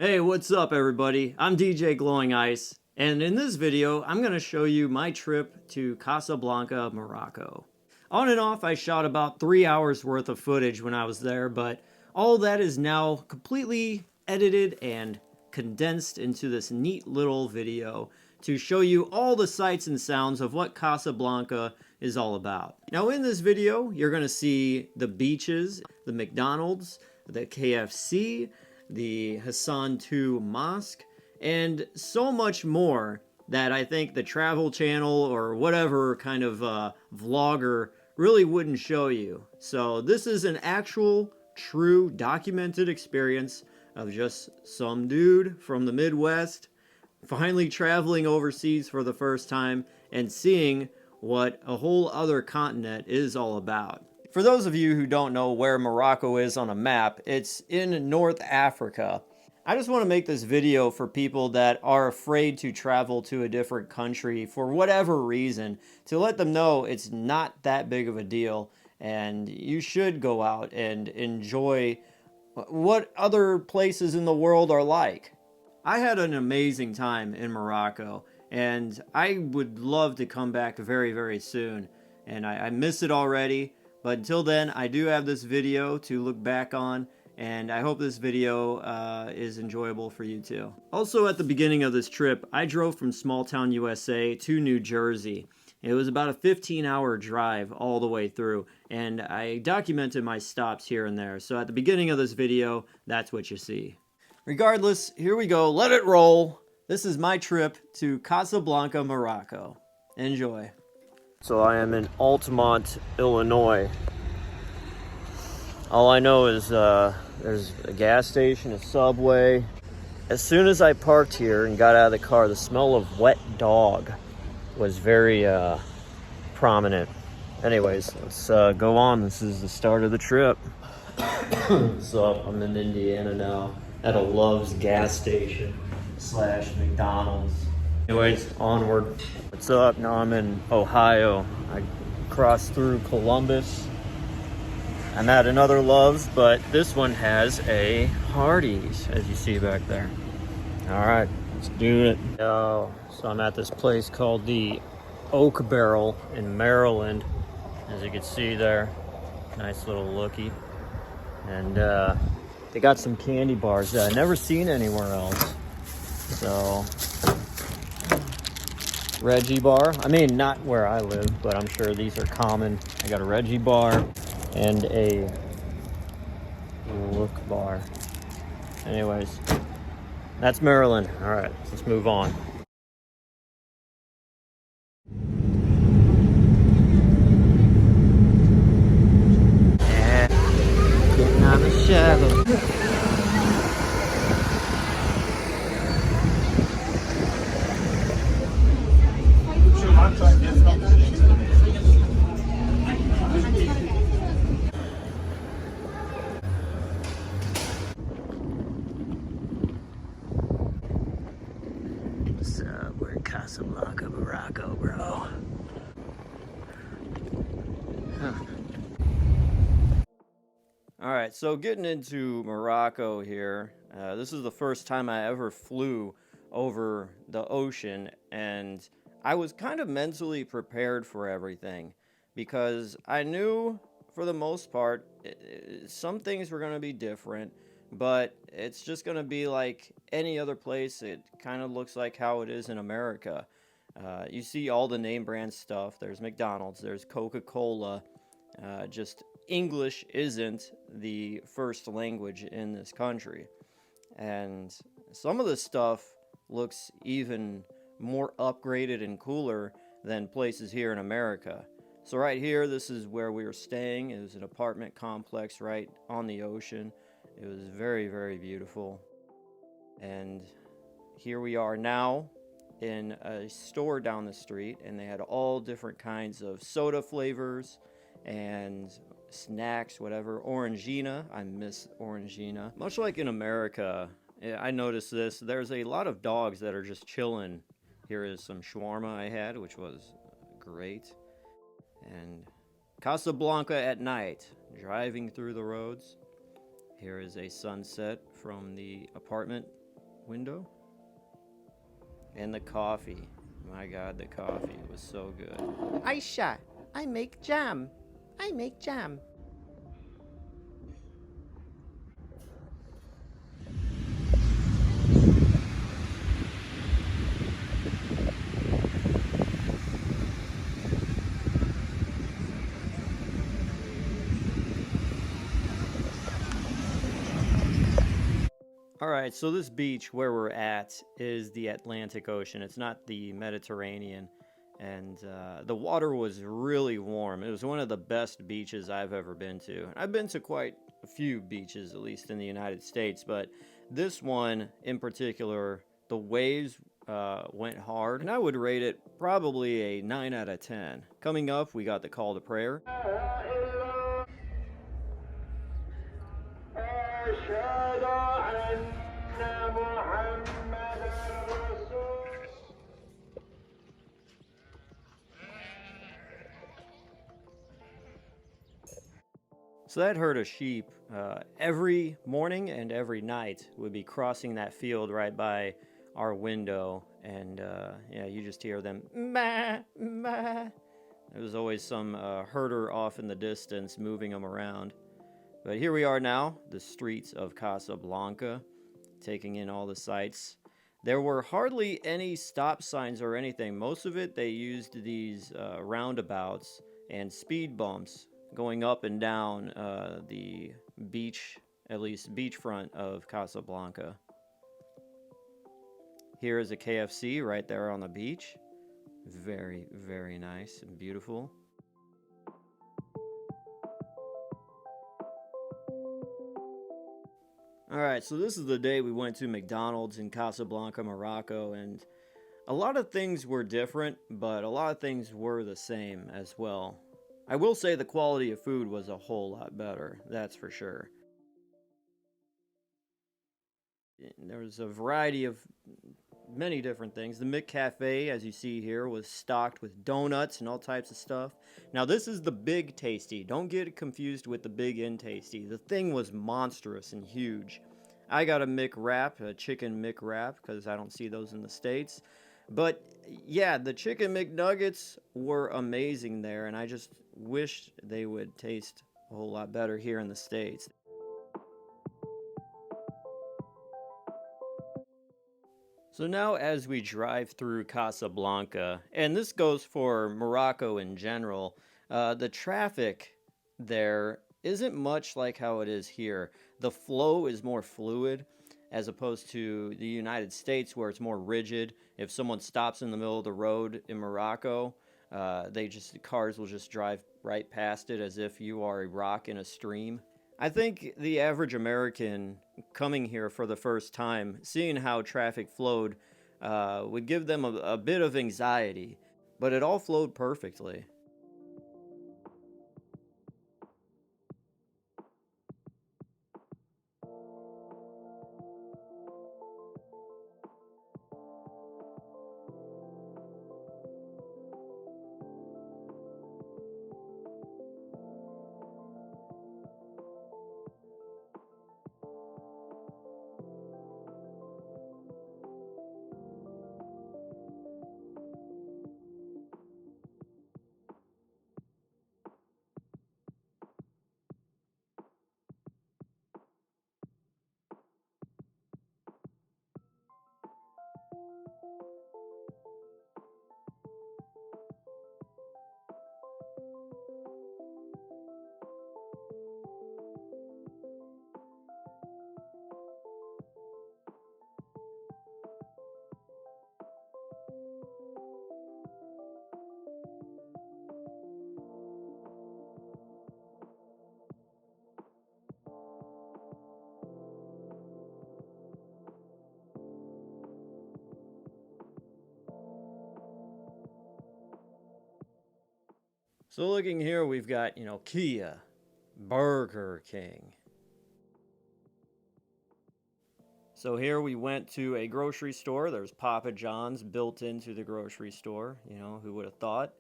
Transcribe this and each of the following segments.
Hey, what's up everybody? I'm DJ Glowing Ice, and in this video, I'm going to show you my trip to Casablanca, Morocco. On and off, I shot about 3 hours worth of footage when I was there, but all that is now completely edited and condensed into this neat little video to show you all the sights and sounds of what Casablanca is all about. Now in this video, you're going to see the beaches, the McDonald's, the KFC, the Hassan II Mosque, and so much more that I think the Travel Channel or whatever kind of vlogger really wouldn't show you. So this is an actual, true, documented experience of just some dude from the Midwest finally traveling overseas for the first time and seeing what a whole other continent is all about. For those of you who don't know where Morocco is on a map, it's in North Africa. I just want to make this video for people that are afraid to travel to a different country for whatever reason, to let them know it's not that big of a deal and you should go out and enjoy what other places in the world are like. I had an amazing time in Morocco, and I would love to come back very, very soon. And I miss it already, but until then, I do have this video to look back on, and I hope this video is enjoyable for you too. Also, at the beginning of this trip, I drove from small town USA to New Jersey. It was about a 15-hour drive all the way through, and I documented my stops here and there. So at the beginning of this video, that's what you see. Regardless, here we go. Let it roll. This is my trip to Casablanca, Morocco. Enjoy. So I am in Altamont, Illinois. All I know is there's a gas station, a Subway. As soon as I parked here and got out of the car, the smell of wet dog was very prominent. Anyways, let's go on. This is the start of the trip. What's up? I'm in Indiana now at a Love's gas station / McDonald's. Anyways, onward. What's up? Now I'm in Ohio. I crossed through Columbus. I'm at another Love's, but this one has a Hardee's, as you see back there. All right, let's do it. So I'm at this place called the Oak Barrel in Maryland. As you can see there, nice little looky. And they got some candy bars that I've never seen anywhere else. So, Reggie bar. I mean, not where I live, but I'm sure these are common. I got a Reggie bar and a Look bar. Anyways, that's Maryland. All right, let's move on. Yeah, getting on the shovel. What's up? We're in Casablanca, Morocco, bro. Alright, so getting into Morocco here, this is the first time I ever flew over the ocean, and I was kind of mentally prepared for everything because I knew for the most part some things were going to be different, but it's just going to be like any other place. It kind of looks like how it is in America. You see all the name brand stuff. There's McDonald's, there's Coca-Cola. Just English isn't the first language in this country. And some of this stuff looks even more upgraded and cooler than places here in America. So right here, this is where we were staying. It was an apartment complex right on the ocean. It was very, very beautiful. And here we are now in a store down the street, and they had all different kinds of soda flavors and snacks, whatever. Orangina, I miss Orangina. Much like in America, I noticed this, there's a lot of dogs that are just chilling. Here is some shawarma I had, which was great. And Casablanca at night, driving through the roads. Here is a sunset from the apartment window. And the coffee. My God, the coffee was so good. Aisha, I make jam. I make jam. Alright, so this beach where we're at is the Atlantic Ocean. It's not the Mediterranean. And the water was really warm. It was one of the best beaches I've ever been to. I've been to quite a few beaches, at least in the United States, but this one in particular, the waves went hard, and I would rate it probably a 9 out of 10. Coming up, we got the call to prayer. So that herd of sheep every morning and every night would be crossing that field right by our window, and yeah, you just hear them ma ma. There was always some herder off in the distance moving them around. But here we are now, the streets of Casablanca, taking in all the sights. There were hardly any stop signs or anything. Most of it, they used these roundabouts and speed bumps going up and down the beach, at least beachfront of Casablanca. Here is a KFC right there on the beach. Very, very nice and beautiful. Alright, so this is the day we went to McDonald's in Casablanca, Morocco, and a lot of things were different, but a lot of things were the same as well. I will say the quality of food was a whole lot better, that's for sure. There was a variety of many different things. The McCafe, as you see here, was stocked with donuts and all types of stuff. Now, this is the Big Tasty. Don't get it confused with the Big N Tasty. The thing was monstrous and huge. I got a McWrap, a chicken McWrap, because I don't see those in the States. But yeah, the chicken McNuggets were amazing there, and I just wish they would taste a whole lot better here in the States. So now as we drive through Casablanca, and this goes for Morocco in general, the traffic there isn't much like how it is here. The flow is more fluid as opposed to the United States where it's more rigid. If someone stops in the middle of the road in Morocco, cars will just drive right past it as if you are a rock in a stream. I think the average American coming here for the first time, seeing how traffic flowed, would give them a bit of anxiety, but it all flowed perfectly. So looking here, we've got, Kia, Burger King. So here we went to a grocery store. There's Papa John's built into the grocery store. Who would have thought?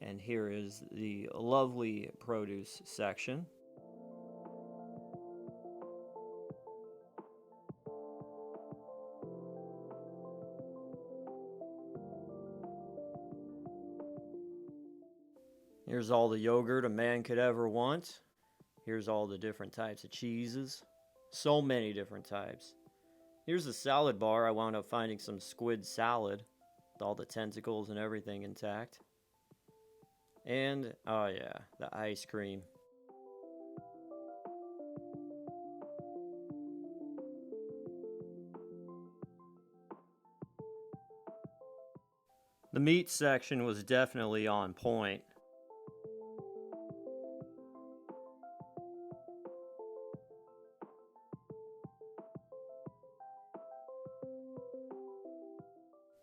And here is the lovely produce section. Here's all the yogurt a man could ever want. Here's all the different types of cheeses. So many different types. Here's the salad bar. I wound up finding some squid salad with all the tentacles and everything intact. And, oh yeah, the ice cream. The meat section was definitely on point.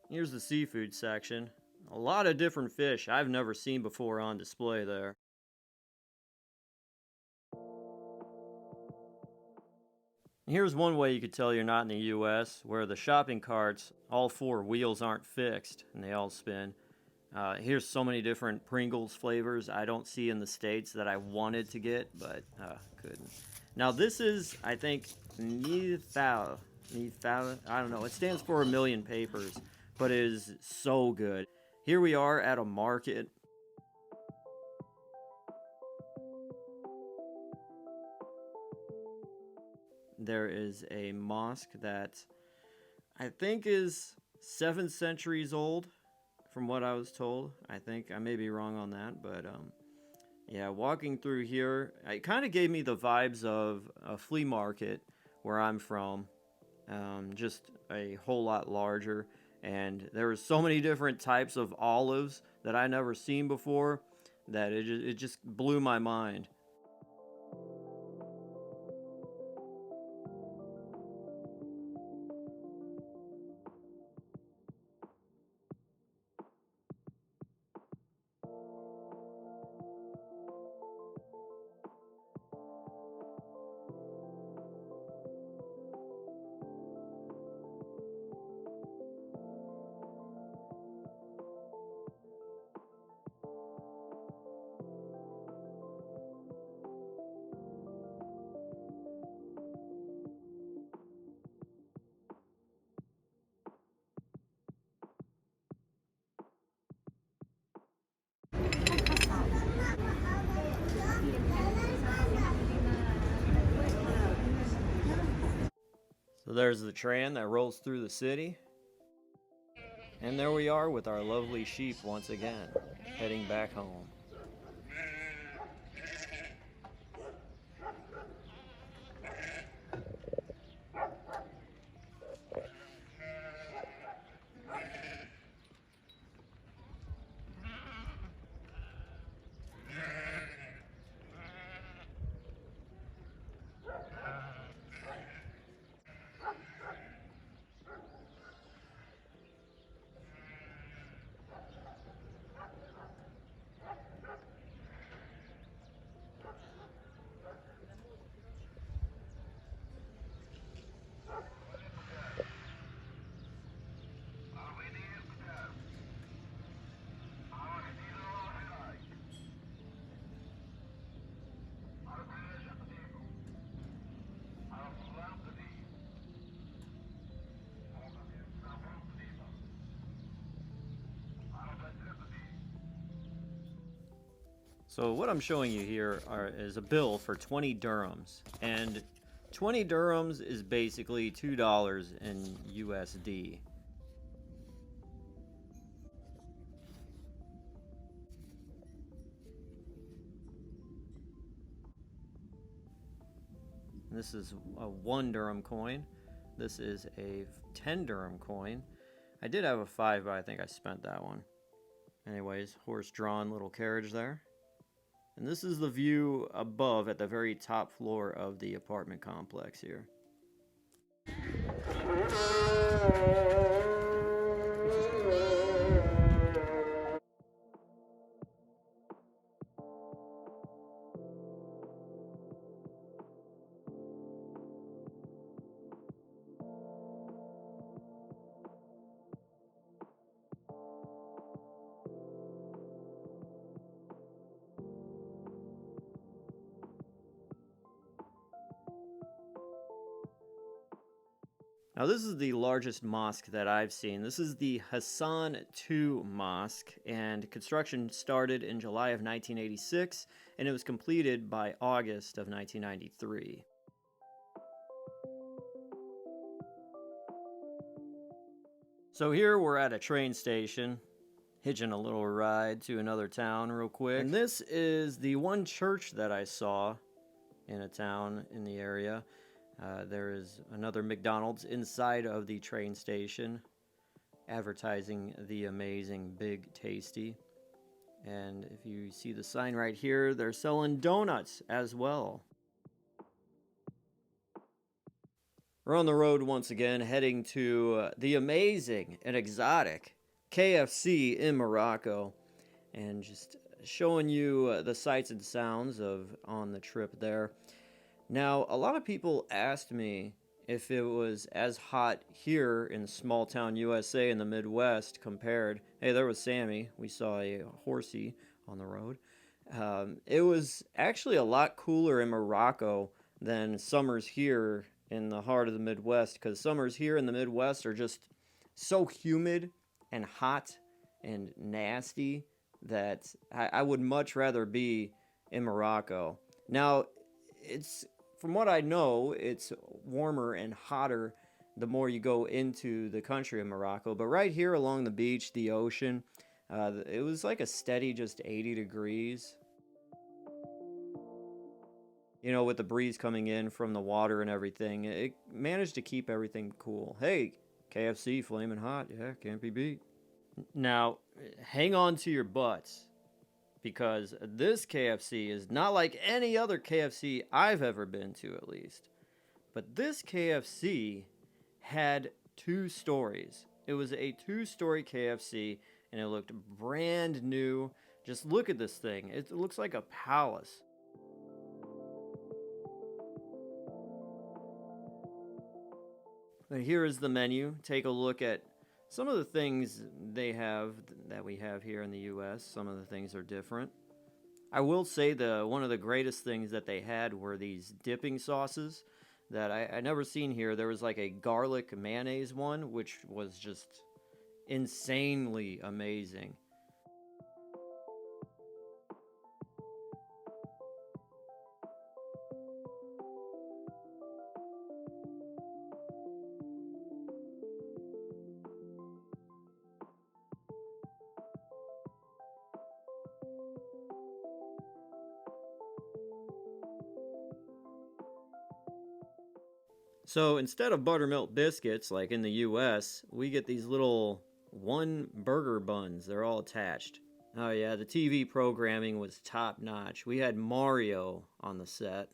Here's the seafood section. A lot of different fish I've never seen before on display there. Here's one way you could tell you're not in the US, where the shopping carts, all four wheels aren't fixed and they all spin. Here's so many different Pringles flavors I don't see in the States that I wanted to get, but couldn't. Now this is, I think, Nithal. I don't know. It stands for a million papers, but it is so good. Here we are at a market. There is a mosque that I think is 7 centuries old, from what I was told. I think I may be wrong on that, but yeah, walking through here, it kind of gave me the vibes of a flea market where I'm from, just a whole lot larger. And there were so many different types of olives that I never seen before that it just blew my mind. So there's the train that rolls through the city. And there we are with our lovely sheep once again, heading back home. So what I'm showing you here is a bill for 20 dirhams, and 20 dirhams is basically $2 in USD. This is a 1 dirham coin. This is a 10 dirham coin. I did have a 5, but I think I spent that one. Anyways, horse-drawn little carriage there. And this is the view above at the very top floor of the apartment complex here. Now, this is the largest mosque that I've seen. This is the Hassan II Mosque, and construction started in July of 1986, and it was completed by August of 1993. So here we're at a train station, hitching a little ride to another town real quick. And this is the one church that I saw in a town in the area. There is another McDonald's inside of the train station, advertising the amazing Big Tasty. And if you see the sign right here, they're selling donuts as well. We're on the road once again, heading to the amazing and exotic KFC in Morocco, and just showing you the sights and sounds of on the trip there. Now, a lot of people asked me if it was as hot here in small town USA in the Midwest compared. Hey, there was Sammy. We saw a horsey on the road. It was actually a lot cooler in Morocco than summers here in the heart of the Midwest, because summers here in the Midwest are just so humid and hot and nasty that I would much rather be in Morocco. Now, it's from what I know, it's warmer and hotter the more you go into the country of Morocco. But right here along the beach, the ocean, it was like a steady just 80 degrees. You know, with the breeze coming in from the water and everything, it managed to keep everything cool. Hey, KFC flaming hot. Yeah, can't be beat. Now, hang on to your butts, because this KFC is not like any other KFC I've ever been to, at least. But this KFC had 2 stories. It was a 2-story KFC, and it looked brand new. Just look at this thing. It looks like a palace. But here is the menu. Take a look at some of the things they have that we have here in the US. Some of the things are different. I will say one of the greatest things that they had were these dipping sauces that I never seen here. There was like a garlic mayonnaise one, which was just insanely amazing. So instead of buttermilk biscuits like in the US, we get these little 1 burger buns. They're all attached. Oh yeah, the TV programming was top notch. We had Mario on the set.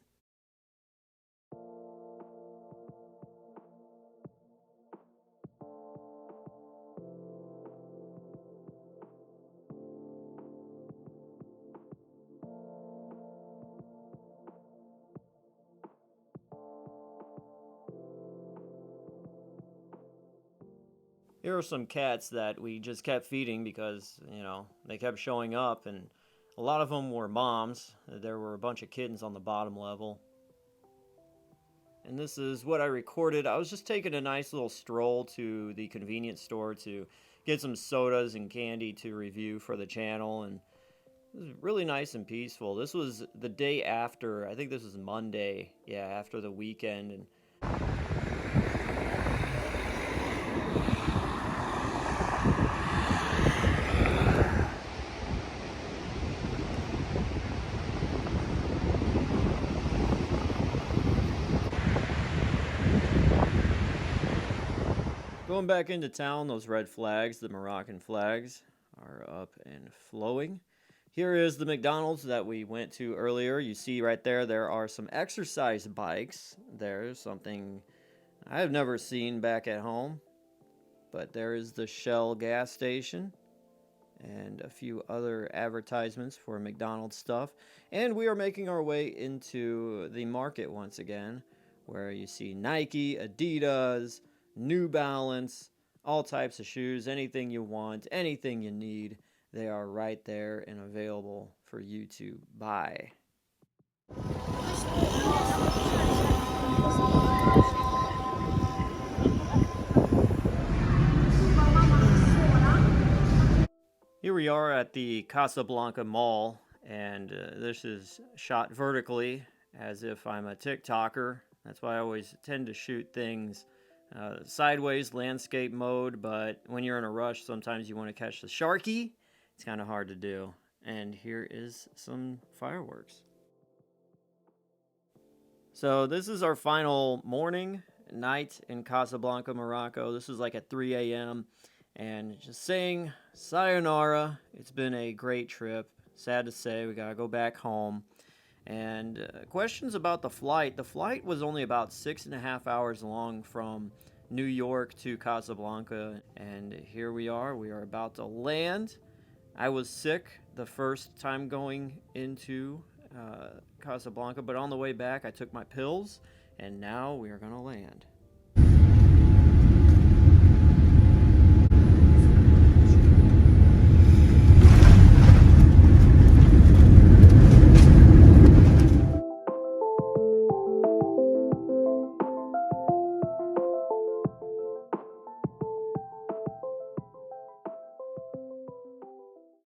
Here are some cats that we just kept feeding because, you know, they kept showing up, and a lot of them were moms. There were a bunch of kittens on the bottom level. And this is what I recorded. I was just taking a nice little stroll to the convenience store to get some sodas and candy to review for the channel, and it was really nice and peaceful. This was the day after, I think this was Monday, yeah, after the weekend, and going back into town, those red flags, the Moroccan flags, are up and flowing. Here is the McDonald's that we went to earlier. You see right there, there are some exercise bikes. There's something I've never seen back at home. But there is the Shell gas station and a few other advertisements for McDonald's stuff. And we are making our way into the market once again, where you see Nike, Adidas, New Balance, all types of shoes, anything you want, anything you need. They are right there and available for you to buy. Here we are at the Casablanca Mall, and this is shot vertically as if I'm a TikToker. That's why I always tend to shoot things sideways, landscape mode, but when you're in a rush, sometimes you want to catch the sharky. It's kind of hard to do. And here is some fireworks. So this is our final night in Casablanca, Morocco. This is like at 3 a.m. And just saying sayonara. It's been a great trip. Sad to say, we gotta go back home. And questions about the flight. The flight was only about 6.5 hours long from New York to Casablanca. And here we are. We are about to land. I was sick the first time going into Casablanca, but on the way back, I took my pills. And now we are gonna land.